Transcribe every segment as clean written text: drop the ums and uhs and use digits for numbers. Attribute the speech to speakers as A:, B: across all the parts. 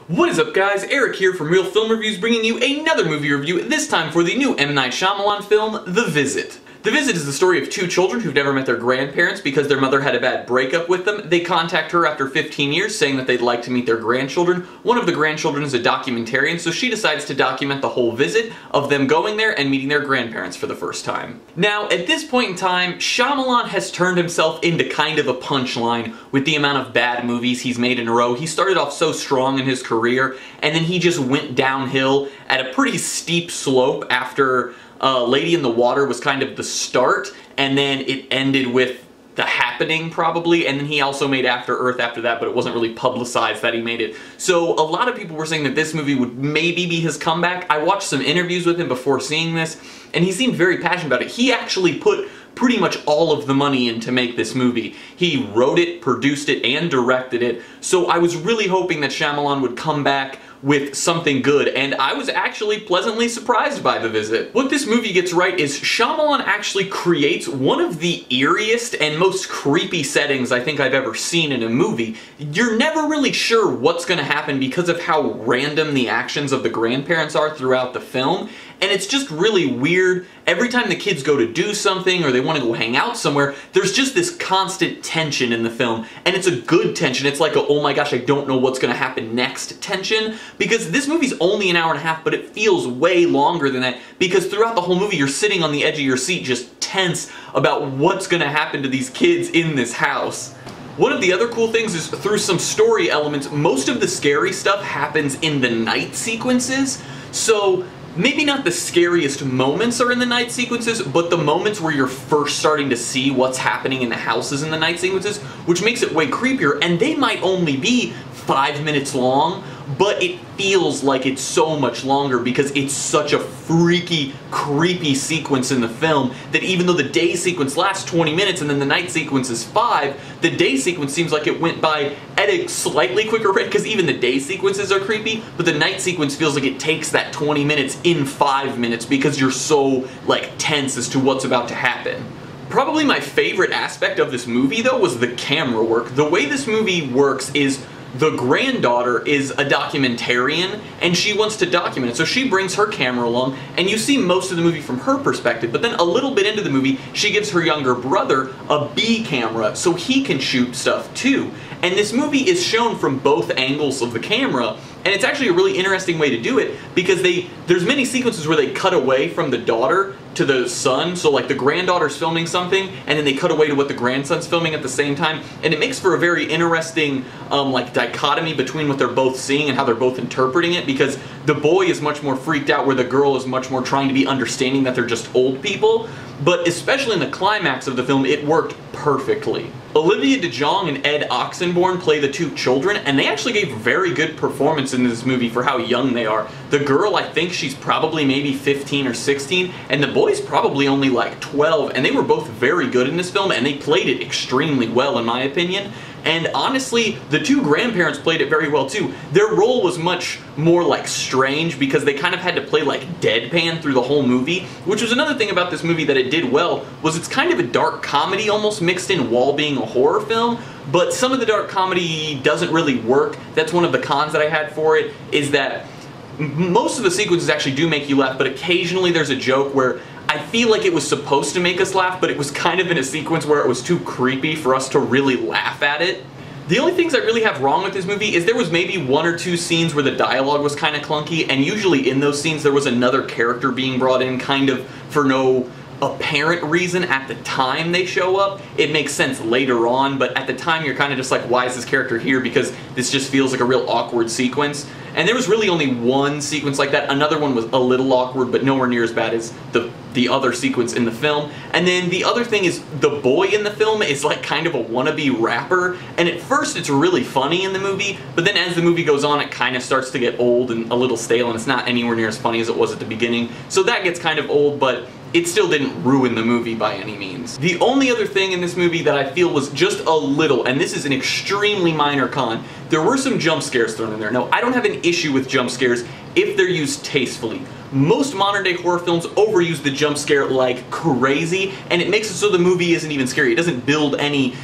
A: What is up, guys? Eric here from Real Film Reviews, bringing you another movie review, this time for the new M. Night Shyamalan film, The Visit. The Visit is the story of two children who've never met their grandparents because their mother had a bad breakup with them. They contact her after 15 years saying that they'd like to meet their grandchildren. One of the grandchildren is a documentarian, so she decides to document the whole visit of them going there and meeting their grandparents for the first time. Now, at this point in time, Shyamalan has turned himself into kind of a punchline with the amount of bad movies he's made in a row. He started off so strong in his career, and then he just went downhill at a pretty steep slope after Lady in the Water was kind of the start, and then it ended with The Happening, probably, and then he also made After Earth after that, but it wasn't really publicized that he made it. So a lot of people were saying that this movie would maybe be his comeback. I watched some interviews with him before seeing this, and he seemed very passionate about it. He actually put pretty much all of the money in to make this movie. He wrote it, produced it, and directed it, so I was really hoping that Shyamalan would come back with something good, and I was actually pleasantly surprised by The Visit. What this movie gets right is Shyamalan actually creates one of the eeriest and most creepy settings I think I've ever seen in a movie. You're never really sure what's going to happen because of how random the actions of the grandparents are throughout the film, and it's just really weird. Every time the kids go to do something or they want to go hang out somewhere, there's just this constant tension in the film, and it's a good tension. It's like a, oh my gosh, I don't know what's going to happen next tension, because this movie's only an hour and a half, but it feels way longer than that, because throughout the whole movie you're sitting on the edge of your seat just tense about what's going to happen to these kids in this house. One of the other cool things is through some story elements, most of the scary stuff happens in the night sequences, so maybe not the scariest moments are in the night sequences, but the moments where you're first starting to see what's happening in the houses in the night sequences, which makes it way creepier, and they might only be 5 minutes long, but it feels like it's so much longer because it's such a freaky, creepy sequence in the film that even though the day sequence lasts 20 minutes and then the night sequence is 5, the day sequence seems like it went by at a slightly quicker rate because even the day sequences are creepy, but the night sequence feels like it takes that 20 minutes in 5 minutes because you're so, like, tense as to what's about to happen. Probably my favorite aspect of this movie, though, was the camera work. The way this movie works is the granddaughter is a documentarian, and she wants to document it, so she brings her camera along, and you see most of the movie from her perspective, but then a little bit into the movie, she gives her younger brother a B camera, so he can shoot stuff too. And this movie is shown from both angles of the camera, and it's actually a really interesting way to do it, because there's many sequences where they cut away from the daughter to the son, so like the granddaughter's filming something, and then they cut away to what the grandson's filming at the same time, and it makes for a very interesting like dichotomy between what they're both seeing and how they're both interpreting it, because the boy is much more freaked out where the girl is much more trying to be understanding that they're just old people. But especially in the climax of the film, it worked perfectly. Olivia DeJonge and Ed Oxenbourne play the two children, and they actually gave very good performance in this movie for how young they are. The girl, I think she's probably maybe 15 or 16, and the boy's probably only like 12, and they were both very good in this film, and they played it extremely well in my opinion. And honestly, the two grandparents played it very well too. Their role was much more like strange because they kind of had to play like deadpan through the whole movie, which was another thing about this movie that it did well, was it's kind of a dark comedy almost mixed in while being a horror film, but some of the dark comedy doesn't really work. That's one of the cons that I had for it, is that most of the sequences actually do make you laugh, but occasionally there's a joke where I feel like it was supposed to make us laugh, but it was kind of in a sequence where it was too creepy for us to really laugh at it. The only things I really have wrong with this movie is there was maybe 1 or 2 scenes where the dialogue was kind of clunky, and usually in those scenes there was another character being brought in kind of for no apparent reason at the time they show up. It makes sense later on, but at the time you're kind of just like, why is this character here? Because this just feels like a real awkward sequence. And there was really only one sequence like that. Another one was a little awkward, but nowhere near as bad as the other sequence in the film. And then the other thing is the boy in the film is like kind of a wannabe rapper, and at first it's really funny in the movie, but then as the movie goes on it kind of starts to get old and a little stale, and it's not anywhere near as funny as it was at the beginning. So that gets kind of old, but it still didn't ruin the movie by any means. The only other thing in this movie that I feel was just a little, and this is an extremely minor con, there were some jump scares thrown in there. Now, I don't have an issue with jump scares if they're used tastefully. Most modern day horror films overuse the jump scare like crazy, and it makes it so the movie isn't even scary. It doesn't build any,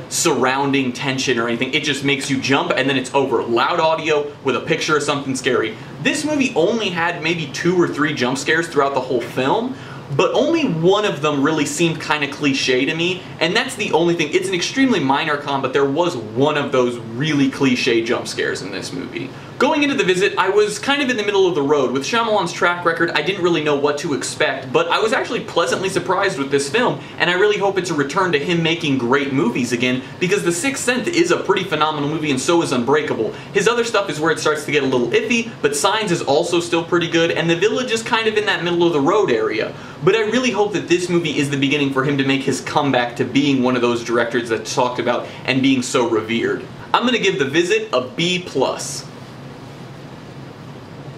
A: surrounding tension or anything. It just makes you jump and then it's over. Loud audio with a picture of something scary. This movie only had maybe 2 or 3 jump scares throughout the whole film, but only one of them really seemed kind of cliche to me, and that's the only thing. It's an extremely minor con, but there was one of those really cliche jump scares in this movie. Going into The Visit, I was kind of in the middle of the road. With Shyamalan's track record, I didn't really know what to expect, but I was actually pleasantly surprised with this film, and I really hope it's a return to him making great movies again, because The Sixth Sense is a pretty phenomenal movie, and so is Unbreakable. His other stuff is where it starts to get a little iffy, but Signs is also still pretty good, and The Village is kind of in that middle of the road area. But I really hope that this movie is the beginning for him to make his comeback to being one of those directors that's talked about and being so revered. I'm gonna give The Visit a B+.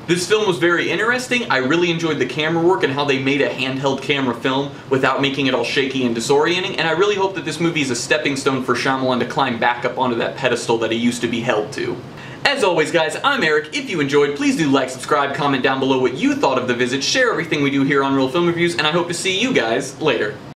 A: This film was very interesting. I really enjoyed the camera work and how they made a handheld camera film without making it all shaky and disorienting, and I really hope that this movie is a stepping stone for Shyamalan to climb back up onto that pedestal that he used to be held to. As always, guys, I'm Eric. If you enjoyed, please do like, subscribe, comment down below what you thought of The Visit, share everything we do here on Real Film Reviews, and I hope to see you guys later.